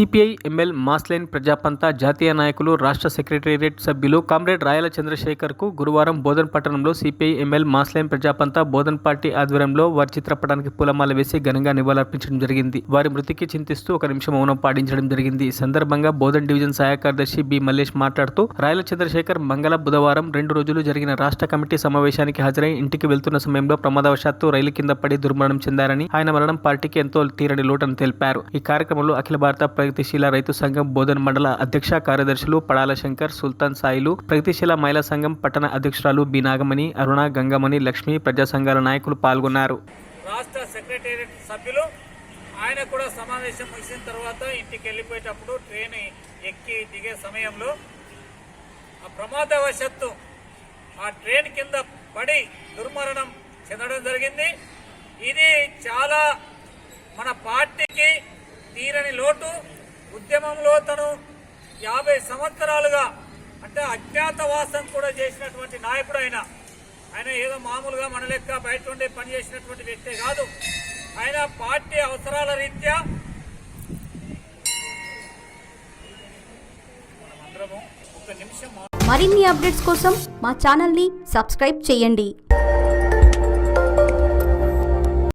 CPI ML Mass Line ప్రజాపంత జాతీయ నాయకులు రాష్ట్ర సెక్రటేరియట్ సభ్యులు కామ్రేడ్ రాయల చంద్రశేఖర్కు గురువారం బోధన్ పట్టణంలో CPI ML Mass Line ప్రజాపంత Bodhan party ఆధ్వర్యంలో వారి చిత్రపటానికి పూలమాల వేసి ఘనంగా నివాళులర్పించడం జరిగింది. వారి మృతికి చింతిస్తూ ఒక నిమిషం మౌనం పాటించడం జరిగింది. ఈ సందర్భంగా బోధన్ డివిజన్ సహాయ కార్యదర్శి బి మల్లేష్ మాట్లాడుతూ రాయల చంద్రశేఖర్ బుధవారం 2 రోజులు జరిగిన రాష్ట్ర కమిటీ సమావేశానికి హాజరై ఇంటికి వెళ్తున్న సమయంలో ప్రమాదవశాత్తు రైలు కింద పడి దుర్మరణం చెందారని, ఆయన మరణం పార్టీకి ఎంతో తీరని లోటని తెలిపారు. ఈ కార్యక్రమంలో అఖిల భారత ప్రగతిశీల రైతు సంఘం బోధన్ మండల అధ్యక్ష కార్యదర్శులు పడాల శంకర్, సుల్తాన్ సాయిలు, ప్రగతిశీల మహిళా సంఘం పట్టణ అధ్యక్షురాలు బి నాగమణి, అరుణ, గంగమణి, లక్ష్మి, ప్రజా సంఘాల నాయకులు పాల్గొన్నారు. రాష్ట్ర సెక్రటేరియట్ సభ్యులు ఆయన కూడా సమావేశం ముగిసిన తర్వాత ఇంటికి వెళ్ళిపోయేటప్పుడు ట్రైన్ ఎక్కి దిగే సమయంలో ఆ ప్రమాదవశాత్తు ఆ ట్రైన్ కింద పడి దుర్మరణం చెందడం జరిగింది. ఇది చాలా మన పార్టీకి తీరని లోటు. ఉద్యమంలో తను 50 సంవత్సరాలుగా అంటే అజ్ఞాతవాసం కూడా చేసినటువంటి నాయకుడు ఆయన ఏదో మామూలుగా మన లెక్క బయట ఉండి పనిచేసినటువంటి వ్యక్తే కాదు. ఆయన పార్టీ అవసరాల రీత్యా మనమందరము ఒక నిమిషం మరిన్ని అప్డేట్స్ కోసం మా ఛానల్ని సబ్స్క్రైబ్ చేయండి.